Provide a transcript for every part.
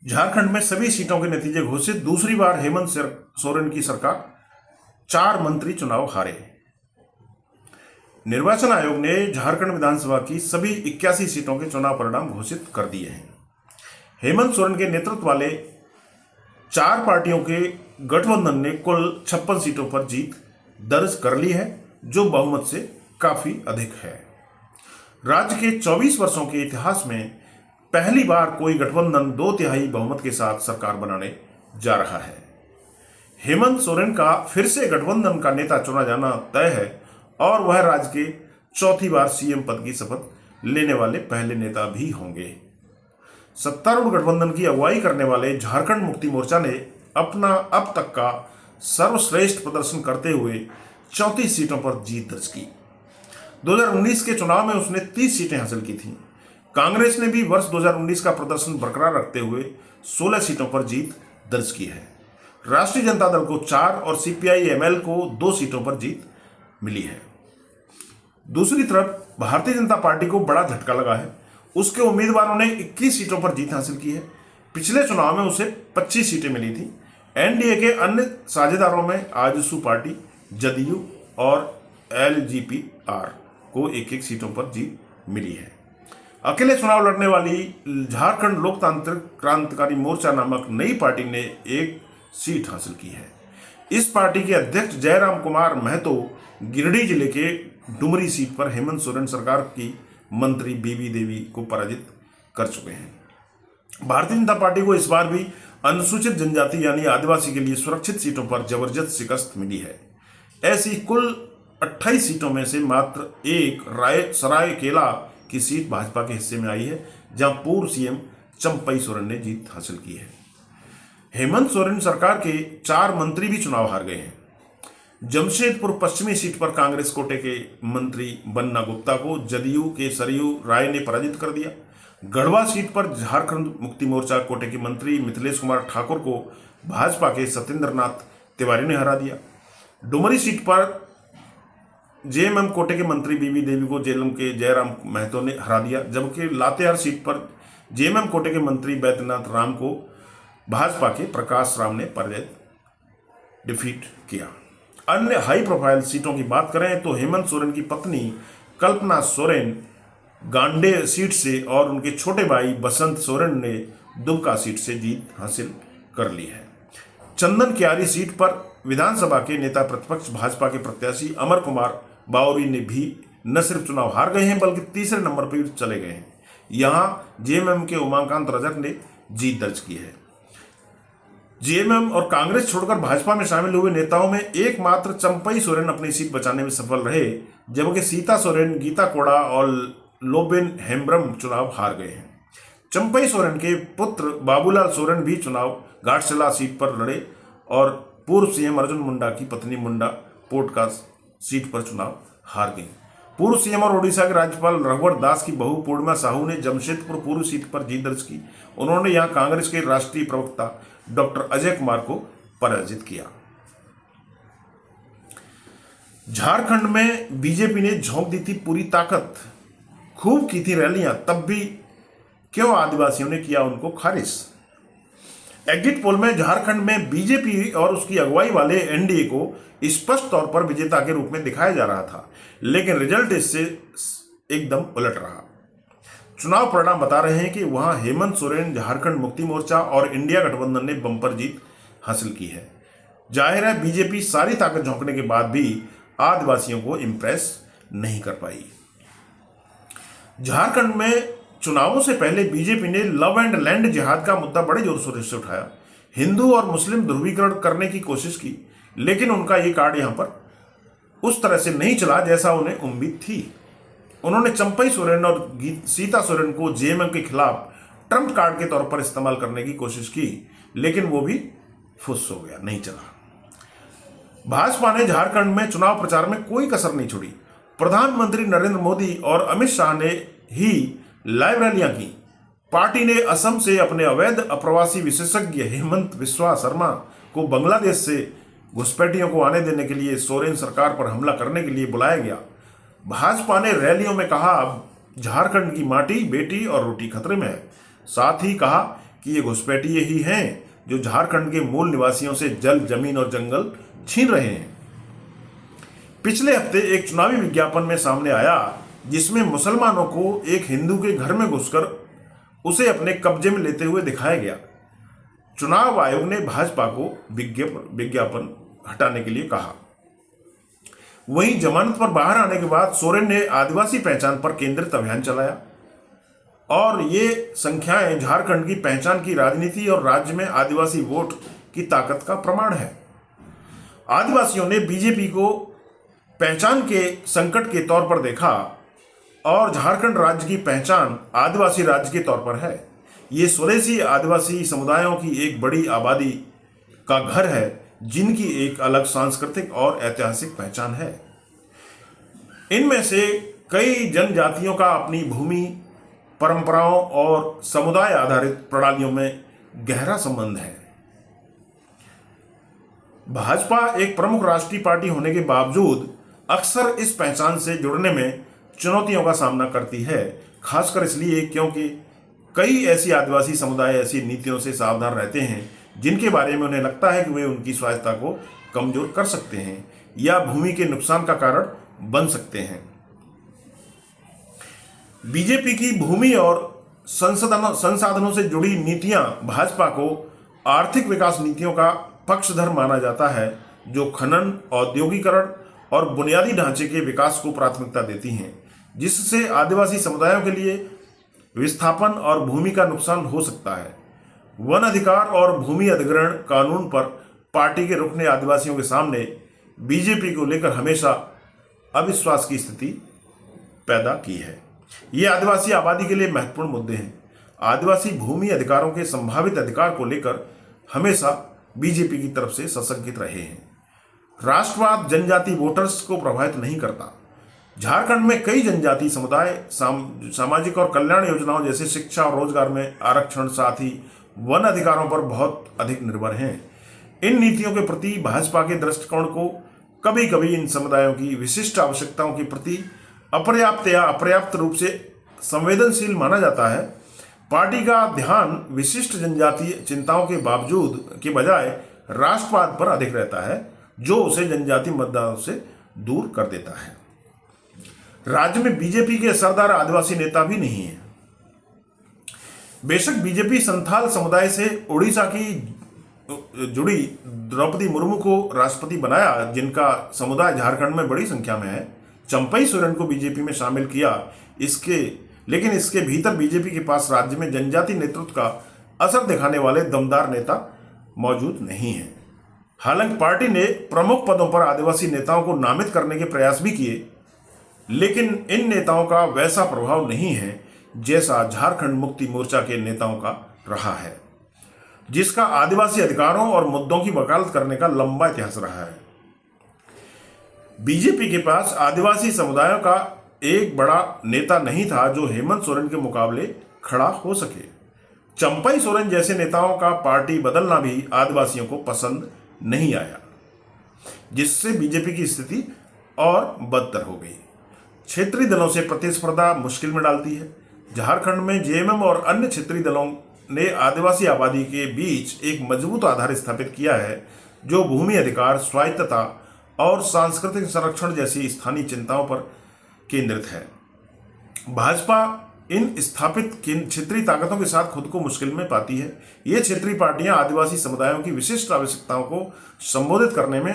झारखंड में सभी सीटों के नतीजे घोषित। दूसरी बार हेमंत सोरेन की सरकार, 4 मंत्री चुनाव हारे। निर्वाचन आयोग ने झारखंड विधानसभा की सभी 81 सीटों के चुनाव परिणाम घोषित कर दिए हैं। हेमंत सोरेन के नेतृत्व वाले 4 पार्टियों के गठबंधन ने कुल 56 सीटों पर जीत दर्ज कर ली है, जो बहुमत से काफी अधिक है। राज्य के 24 वर्षों के इतिहास में पहली बार कोई गठबंधन 2/3 बहुमत के साथ सरकार बनाने जा रहा है। हेमंत सोरेन का फिर से गठबंधन का नेता चुना जाना तय है और वह राज्य के चौथी बार सीएम पद की शपथ लेने वाले पहले नेता भी होंगे। सत्तारूढ़ गठबंधन की अगुवाई करने वाले झारखंड मुक्ति मोर्चा ने अपना अब तक का सर्वश्रेष्ठ प्रदर्शन करते हुए 34 सीटों पर जीत दर्ज की। 2019 के चुनाव में उसने 30 सीटें हासिल की थीं। कांग्रेस ने भी वर्ष 2019 का प्रदर्शन बरकरार रखते हुए 16 सीटों पर जीत दर्ज की है। राष्ट्रीय जनता दल को 4 और सीपीआई-एमएल को 2 सीटों पर जीत मिली है। दूसरी तरफ भारतीय जनता पार्टी को बड़ा झटका लगा है। उसके उम्मीदवारों ने 21 सीटों पर जीत हासिल की है। पिछले चुनाव में उसे 25 सीटें मिली थी। एनडीए के अन्य साझेदारों में आजसू पार्टी, जदयू और एलजेपी-आर को 1-1 सीटों पर जीत मिली है। अकेले चुनाव लड़ने वाली झारखंड लोकतांत्रिक क्रांतिकारी मोर्चा नामक नई पार्टी ने 1 सीट हासिल की है। इस पार्टी के अध्यक्ष जयराम कुमार महतो गिरिडीह जिले के डुमरी सीट पर हेमंत सोरेन सरकार की मंत्री बीबी देवी को पराजित कर चुके हैं। भारतीय जनता पार्टी को इस बार भी अनुसूचित जनजाति यानी आदिवासी के लिए सुरक्षित सीटों पर जबरदस्त शिकस्त मिली है। ऐसी कुल 28 सीटों में से मात्र एक सरायकेला की सीट भाजपा के हिस्से में आई है, जहां पूर्व सीएम चंपई सोरेन ने जीत हासिल की है। हेमंत सोरेन सरकार के 4 मंत्री भी चुनाव हार गए हैं। जमशेदपुर पश्चिमी सीट पर कांग्रेस कोटे के मंत्री बन्ना गुप्ता को जदयू के सरयू राय ने पराजित कर दिया। गढ़वा सीट पर झारखंड मुक्ति मोर्चा कोटे के मंत्री मिथिलेश कुमार ठाकुर को भाजपा के सत्येंद्र नाथ तिवारी ने हरा दिया। डुमरी सीट पर जेएमएम कोटे के मंत्री बीबी देवी को जेएलएम के जयराम महतो ने हरा दिया, जबकि लातेहार सीट पर जेएमएम कोटे के मंत्री बैद्यनाथ राम को भाजपा के प्रकाश राम ने डिफीट किया। अन्य हाई प्रोफाइल सीटों की बात करें तो हेमंत सोरेन की पत्नी कल्पना सोरेन गांडे सीट से और उनके छोटे भाई बसंत सोरेन ने दुमका सीट से जीत हासिल कर ली है। चंदन कियारी सीट पर विधानसभा के नेता प्रतिपक्ष भाजपा के प्रत्याशी अमर कुमार बावरी ने भी न सिर्फ चुनाव हार गए हैं बल्कि तीसरे नंबर पर चले गए हैं। यहां जेएमएम के उमाकांत रजक ने जीत दर्ज की है। जेएमएम और कांग्रेस छोड़कर भाजपा में शामिल हुए नेताओं में एकमात्र चंपई सोरेन अपनी सीट बचाने में सफल रहे, जबकि सीता सोरेन, गीता कोड़ा और लोबेन हेम्ब्रम चुनाव हार गए हैं। चंपई सोरेन के पुत्र बाबूलाल सोरेन भी चुनाव घाटशिला सीट पर लड़े और पूर्व सीएम अर्जुन मुंडा की पत्नी मुंडा पोटका सीट पर चुनाव हार गई। पूर्व सीएम और ओडिशा के राज्यपाल रघुवर दास की बहू पूर्णिमा साहू ने जमशेदपुर पूर्व सीट पर जीत दर्ज की। उन्होंने यहां कांग्रेस के राष्ट्रीय प्रवक्ता डॉक्टर अजय कुमार को पराजित किया। झारखंड में बीजेपी ने झोंक दी थी पूरी ताकत, खूब की थी रैलियां, तब भी क्यों आदिवासियों ने किया उनको खारिज। एग्जिट पोल में झारखंड में बीजेपी और उसकी अगुवाई वाले एनडीए को स्पष्ट तौर पर विजेता के रूप में दिखाया जा रहा था, लेकिन रिजल्ट इससे एकदम उलट रहा। चुनाव परिणाम बता रहे हैं कि वहां हेमंत सोरेन, झारखंड मुक्ति मोर्चा और इंडिया गठबंधन ने बंपर जीत हासिल की है। जाहिर है बीजेपी सारी ताकत झोंकने के बाद भी आदिवासियों को इंप्रेस नहीं कर पाई। झारखंड में चुनावों से पहले बीजेपी ने लव एंड लैंड जिहाद का मुद्दा बड़े जोर शोर से उठाया। हिंदू और मुस्लिम ध्रुवीकरण करने की कोशिश की, लेकिन उनका ये कार्ड यहां पर उस तरह से नहीं चला जैसा उन्हें उम्मीद थी। उन्होंने चंपई सोरेन और सीता सोरेन को जेएमएम के खिलाफ ट्रम्प कार्ड के तौर पर इस्तेमाल करने की कोशिश की, लेकिन वो भी फुस हो गया, नहीं चला। भाजपा ने झारखंड में चुनाव प्रचार में कोई कसर नहीं छोड़ी। प्रधानमंत्री नरेंद्र मोदी और अमित शाह ने ही लाइव रैलियां की। पार्टी ने असम से अपने अवैध अप्रवासी विशेषज्ञ हेमंत बिस्वा शर्मा को बांग्लादेश से घुसपैठियों को आने देने के लिए सोरेन सरकार पर हमला करने के लिए बुलाया गया। भाजपा ने रैलियों में कहा, झारखंड की माटी, बेटी और रोटी खतरे में है। साथ ही कहा कि ये घुसपैठिए ही हैं जो झारखंड के मूल निवासियों से जल, जमीन और जंगल छीन रहे हैं। पिछले हफ्ते एक चुनावी विज्ञापन में सामने आया जिसमें मुसलमानों को एक हिंदू के घर में घुसकर उसे अपने कब्जे में लेते हुए दिखाया गया। चुनाव आयोग ने भाजपा को विज्ञापन हटाने के लिए कहा। वहीं जमानत पर बाहर आने के बाद सोरेन ने आदिवासी पहचान पर केंद्रित अभियान चलाया और ये संख्याएं झारखंड की पहचान की राजनीति और राज्य में आदिवासी वोट की ताकत का प्रमाण है। आदिवासियों ने बीजेपी को पहचान के संकट के तौर पर देखा और झारखंड राज्य की पहचान आदिवासी राज्य के तौर पर है। ये स्वदेशी आदिवासी समुदायों की एक बड़ी आबादी का घर है जिनकी एक अलग सांस्कृतिक और ऐतिहासिक पहचान है। इनमें से कई जनजातियों का अपनी भूमि, परंपराओं और समुदाय आधारित प्रणालियों में गहरा संबंध है। भाजपा एक प्रमुख राष्ट्रीय पार्टी होने के बावजूद अक्सर इस पहचान से जुड़ने में चुनौतियों का सामना करती है, खासकर इसलिए क्योंकि कई ऐसी आदिवासी समुदाय ऐसी नीतियों से सावधान रहते हैं जिनके बारे में उन्हें लगता है कि वे उनकी स्वायत्तता को कमजोर कर सकते हैं या भूमि के नुकसान का कारण बन सकते हैं। बीजेपी की भूमि और संसाधनों से जुड़ी नीतियां भाजपा को आर्थिक विकास नीतियों का पक्षधर माना जाता है जो खनन, औद्योगिकरण और बुनियादी ढांचे के विकास को प्राथमिकता देती हैं, जिससे आदिवासी समुदायों के लिए विस्थापन और भूमि का नुकसान हो सकता है। वन अधिकार और भूमि अधिग्रहण कानून पर पार्टी के रुख ने आदिवासियों के सामने बीजेपी को लेकर हमेशा अविश्वास की स्थिति पैदा की है। ये आदिवासी आबादी के लिए महत्वपूर्ण मुद्दे हैं। आदिवासी भूमि अधिकारों के संभावित अधिकार को लेकर हमेशा बीजेपी की तरफ से सशंकित रहे हैं। राष्ट्रवाद जनजाति वोटर्स को प्रभावित नहीं करता। झारखंड में कई जनजाति समुदाय सामाजिक और कल्याण योजनाओं जैसे शिक्षा और रोजगार में आरक्षण, साथ ही वन अधिकारों पर बहुत अधिक निर्भर हैं। इन नीतियों के प्रति भाजपा के दृष्टिकोण को कभी कभी इन समुदायों की विशिष्ट आवश्यकताओं के प्रति अपर्याप्त या अपर्याप्त रूप से संवेदनशील माना जाता है। पार्टी का ध्यान विशिष्ट जनजातीय चिंताओं के बावजूद के बजाय राष्ट्रवाद पर अधिक रहता है, जो उसे जनजाति मतदाताओं से दूर कर देता है। राज्य में बीजेपी के असरदार आदिवासी नेता भी नहीं है। बेशक बीजेपी संथाल समुदाय से उड़ीसा की जुड़ी द्रौपदी मुर्मू को राष्ट्रपति बनाया, जिनका समुदाय झारखंड में बड़ी संख्या में है। चंपई सोरेन को बीजेपी में शामिल किया, लेकिन इसके भीतर बीजेपी के पास राज्य में जनजाति नेतृत्व का असर दिखाने वाले दमदार नेता मौजूद नहीं है। हालांकि पार्टी ने प्रमुख पदों पर आदिवासी नेताओं को नामित करने के प्रयास भी किए, लेकिन इन नेताओं का वैसा प्रभाव नहीं है जैसा झारखंड मुक्ति मोर्चा के नेताओं का रहा है, जिसका आदिवासी अधिकारों और मुद्दों की वकालत करने का लंबा इतिहास रहा है। बीजेपी के पास आदिवासी समुदायों का एक बड़ा नेता नहीं था जो हेमंत सोरेन के मुकाबले खड़ा हो सके। चंपई सोरेन जैसे नेताओं का पार्टी बदलना भी आदिवासियों को पसंद नहीं आया, जिससे बीजेपी की स्थिति और बदतर हो गई। क्षेत्रीय दलों से प्रतिस्पर्धा मुश्किल में डालती है। झारखंड में जेएमएम और अन्य क्षेत्रीय दलों ने आदिवासी आबादी के बीच एक मजबूत आधार स्थापित किया है, जो भूमि अधिकार, स्वायत्तता और सांस्कृतिक संरक्षण जैसी स्थानीय चिंताओं पर केंद्रित है। भाजपा इन स्थापित क्षेत्रीय ताकतों के साथ खुद को मुश्किल में पाती है। ये क्षेत्रीय पार्टियां आदिवासी समुदायों की विशिष्ट आवश्यकताओं को संबोधित करने में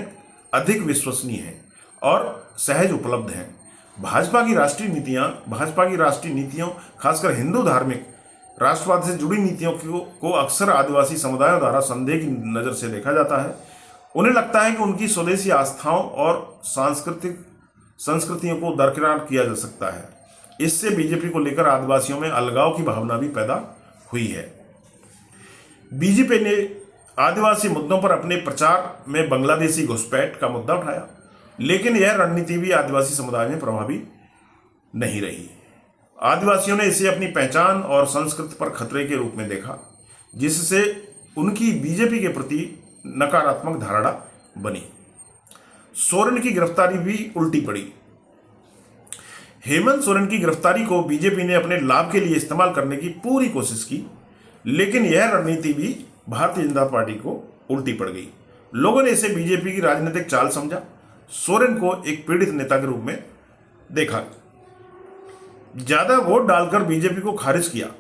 अधिक विश्वसनीय हैं और सहज उपलब्ध हैं। भाजपा की राष्ट्रीय नीतियों खासकर हिंदू धार्मिक राष्ट्रवाद से जुड़ी नीतियों को अक्सर आदिवासी समुदायों द्वारा संदेह की नज़र से देखा जाता है। उन्हें लगता है कि उनकी स्वदेशी आस्थाओं और संस्कृतियों को दरकिनार किया जा सकता है। इससे बीजेपी को लेकर आदिवासियों में अलगाव की भावना भी पैदा हुई है। बीजेपी ने आदिवासी मुद्दों पर अपने प्रचार में बांग्लादेशी घुसपैठ का मुद्दा उठाया, लेकिन यह रणनीति भी आदिवासी समुदाय में प्रभावी नहीं रही। आदिवासियों ने इसे अपनी पहचान और संस्कृति पर खतरे के रूप में देखा, जिससे उनकी बीजेपी के प्रति नकारात्मक धारणा बनी। सोरेन की गिरफ्तारी भी उल्टी पड़ी। हेमंत सोरेन की गिरफ्तारी को बीजेपी ने अपने लाभ के लिए इस्तेमाल करने की पूरी कोशिश की। लेकिन यह रणनीति भी भारतीय जनता पार्टी को उल्टी पड़ गई। लोगों ने इसे बीजेपी की राजनीतिक चाल समझा। सोरेन को एक पीड़ित नेता के रूप में देखा, ज्यादा वोट डालकर बीजेपी को खारिज किया।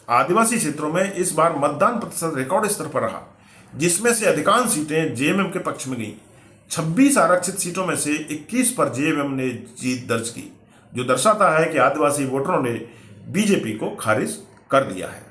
आदिवासी क्षेत्रों में इस बार मतदान प्रतिशत रिकॉर्ड स्तर पर रहा, जिसमें से अधिकांश सीटें जेएमएम के पक्ष में गईं। 26 आरक्षित सीटों में से 21 पर जेएमएम ने जीत दर्ज की, जो दर्शाता है कि आदिवासी वोटरों ने बीजेपी को खारिज कर दिया है।